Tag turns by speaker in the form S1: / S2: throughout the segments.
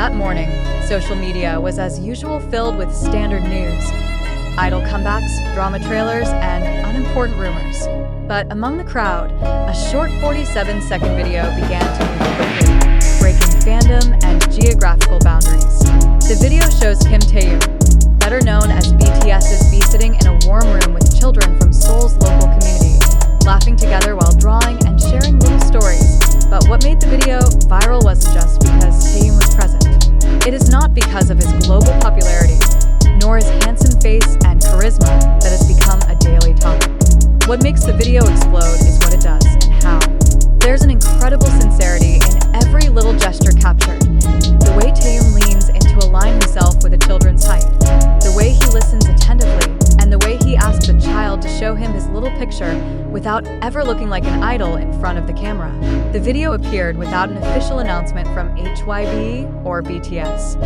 S1: That morning, social media was as usual filled with standard news, idol comebacks, drama trailers, and unimportant rumors. But among the crowd, a short 47-second video began to move quickly, breaking fandom and geographical boundaries. The video shows Taehyung, better known as BTS's B, sitting in a warm room with children from Seoul's local community, laughing together while drawing and sharing little stories. But what made the video viral wasn't just because Taehyung was present. It is not because of his global popularity, nor his handsome face and charisma that has become a daily topic. What makes the video explode is what it does and how. There's an incredible sincerity in every little gesture captured. The way Taehyung leans in to align himself with a children's height, the way he listens attentively, and the way he asks a child to show him his little picture without ever looking like an idol in front of the camera. The video appeared without an official announcement from HYB or BTS.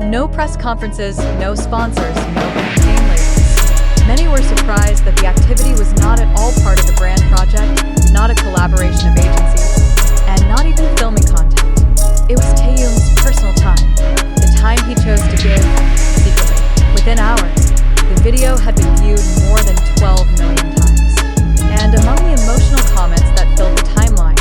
S1: No press conferences, no sponsors, no campaign labels. Many were surprised that the activity was not at all part of the brand project, not a collaboration of agencies, and not even filming content. It was Taehyung's personal time, the time he chose to give secretly. Within hours, the video had been viewed more than 12 million times. And among the emotional comments that filled the timeline,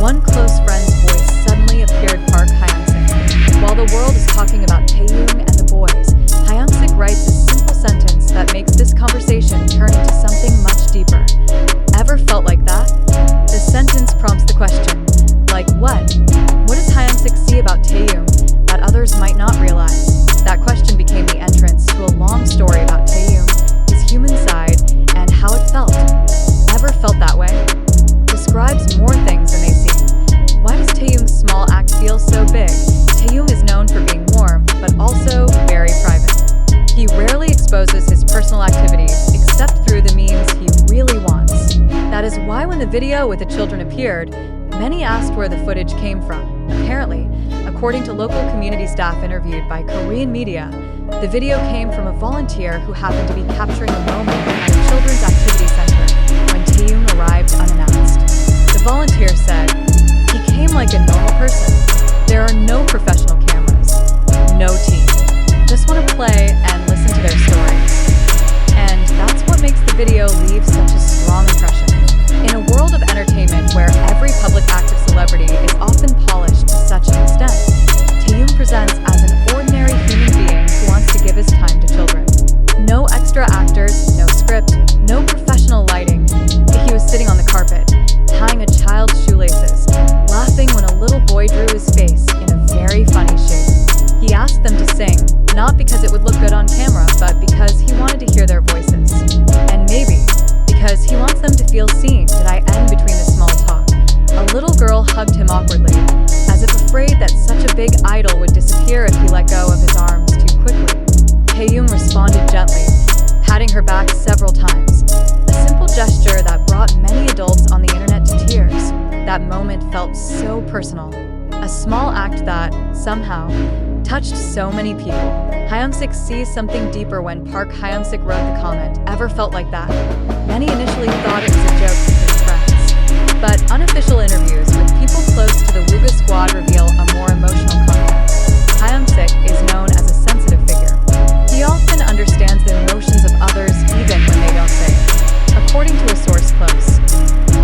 S1: one close friend's voice suddenly appeared: Park Hyungsik. While the world is talking about Taehyung and the boys, Hyungsik writes a simple sentence that makes this conversation turn into something much deeper. Ever felt like that? The sentence prompts the question, like what? What does Hyungsik see about Taehyung that others might not realize? That question became the entrance to a long story about Taehyung, his human side, and how it felt. Ever felt that way? Describes more things than they seem. Why does Taehyung's small act feel so big? Taehyung is known for being warm, but also very private. He rarely exposes his personal activities except through the memes he really wants. That is why when the video with the children appeared, many asked where the footage came from. Apparently, according to local community staff interviewed by Korean media, the video came from a volunteer who happened to be capturing a moment at a children's activity center when Taehyung arrived unannounced. The volunteer said, "He came like a normal person. There are no professional cameras, no team. Just want to play and listen to their stories." And that's what makes the video leave such a strong impression. In a world of entertainment where every public act of celebrity is often polished to such an extent, Taehyung presents as an ordinary human being who wants to give his time to children. No extra actors, no script, no professional lighting. He was sitting on the carpet, tying a child's shoelaces, laughing when a little boy drew his face in a very funny shape. He asked them to sing, not because it would look good on camera, but because he wanted to hear their voices. And maybe because he wants them to feel seen, did I end between the small talk. A little girl hugged him awkwardly, as if afraid that such a big idol would disappear if he let go of his arms too quickly. Taehyung responded gently, patting her back several times, a simple gesture that brought many adults on the internet to tears. That moment felt so personal, a small act that, somehow, touched so many people. Hyungsik sees something deeper when Park Hyungsik wrote the comment, "Ever felt like that?" Many initially thought it was a joke to his friends, but unofficial interviews with people close to the Wooga squad reveal a more emotional context. Hyungsik is known as a sensitive figure. He often understands the emotions of others even when they don't say it. According to a source close,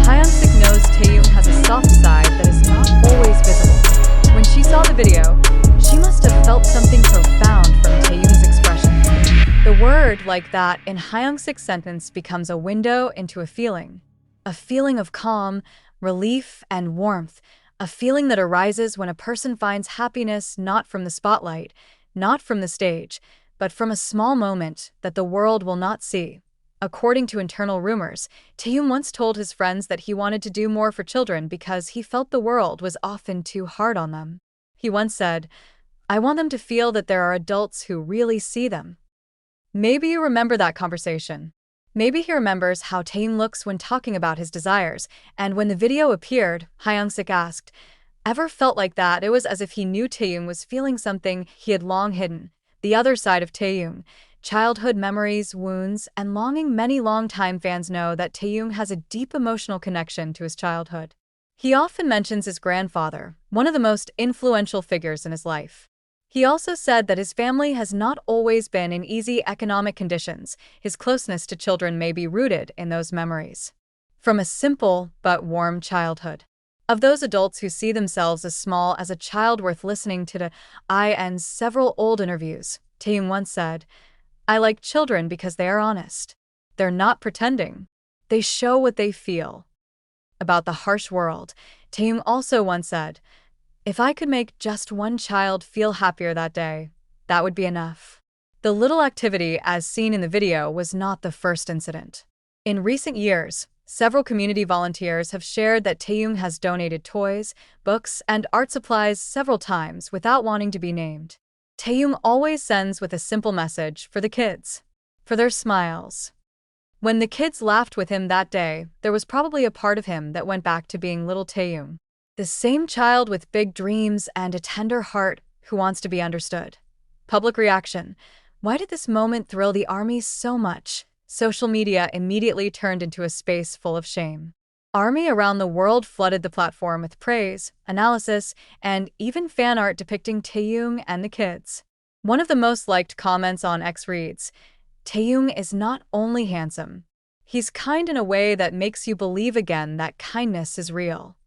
S1: Hyungsik knows Taehyung has a soft side that is not always visible. When she saw the video, she must have felt something profound from Taehyung's expression. The word "like that" in Hyungsik's sentence becomes a window into a feeling of calm, relief, and warmth, a feeling that arises when a person finds happiness not from the spotlight, not from the stage, but from a small moment that the world will not see. According to internal rumors, Taehyung once told his friends that he wanted to do more for children because he felt the world was often too hard on them. He once said, "I want them to feel that there are adults who really see them." Maybe you remember that conversation. Maybe he remembers how Taehyung looks when talking about his desires, and when the video appeared, Hyungsik asked, "Ever felt like that?" It was as if he knew Taehyung was feeling something he had long hidden. The other side of Taehyung, childhood memories, wounds, and longing. Many longtime fans know that Taehyung has a deep emotional connection to his childhood. He often mentions his grandfather, one of the most influential figures in his life. He also said that his family has not always been in easy economic conditions. His closeness to children may be rooted in those memories. From a simple but warm childhood. Of those adults who see themselves as small as a child worth listening to in several old interviews, Taehyung once said, "I like children because they are honest. They're not pretending. They show what they feel." About the harsh world, Taehyung also once said, "If I could make just one child feel happier that day, that would be enough." The little activity, as seen in the video, was not the first incident. In recent years, several community volunteers have shared that Taehyung has donated toys, books, and art supplies several times without wanting to be named. Taehyung always sends with a simple message for the kids, for their smiles. When the kids laughed with him that day, there was probably a part of him that went back to being little Taehyung. The same child with big dreams and a tender heart who wants to be understood. Public reaction. Why did this moment thrill the ARMY so much? Social media immediately turned into a space full of shame. ARMY around the world flooded the platform with praise, analysis, and even fan art depicting Taehyung and the kids. One of the most liked comments on X reads, "Taehyung is not only handsome, he's kind in a way that makes you believe again that kindness is real."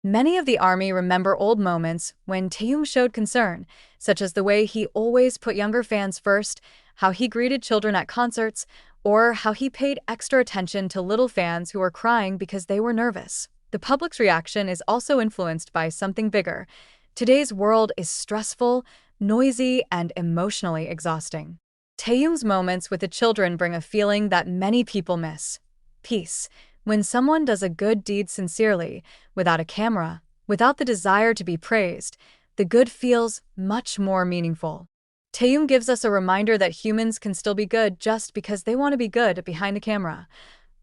S1: Many of the ARMY remember old moments when Taehyung showed concern, such as the way he always put younger fans first, how he greeted children at concerts, or how he paid extra attention to little fans who were crying because they were nervous. The public's reaction is also influenced by something bigger. Today's world is stressful, noisy, and emotionally exhausting. Taehyung's moments with the children bring a feeling that many people miss: peace. When someone does a good deed sincerely, without a camera, without the desire to be praised, the good feels much more meaningful. Taehyung gives us a reminder that humans can still be good just because they want to be good behind the camera.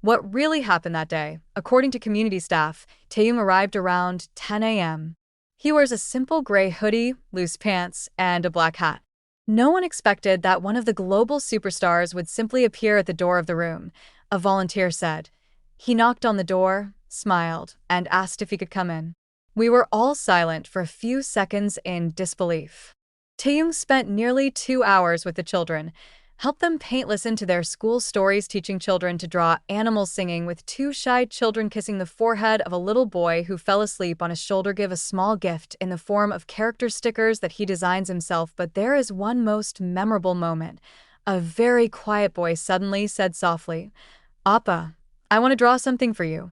S1: What really happened that day? According to community staff, Taehyung arrived around 10 a.m. He wears a simple gray hoodie, loose pants, and a black hat. No one expected that one of the global superstars would simply appear at the door of the room, a volunteer said. He knocked on the door, smiled, and asked if he could come in. We were all silent for a few seconds in disbelief. Taehyung spent nearly 2 hours with the children, helped them paint, listen to their school stories, teaching children to draw animals, singing with 2 shy children, kissing the forehead of a little boy who fell asleep on his shoulder, give a small gift in the form of character stickers that he designs himself. But there is one most memorable moment. A very quiet boy suddenly said softly, "Appa, I want to draw something for you."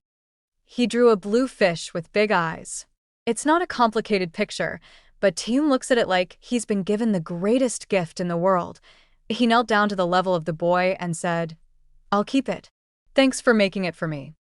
S1: He drew a blue fish with big eyes. It's not a complicated picture, but Taehyung looks at it like he's been given the greatest gift in the world. He knelt down to the level of the boy and said, "I'll keep it. Thanks for making it for me."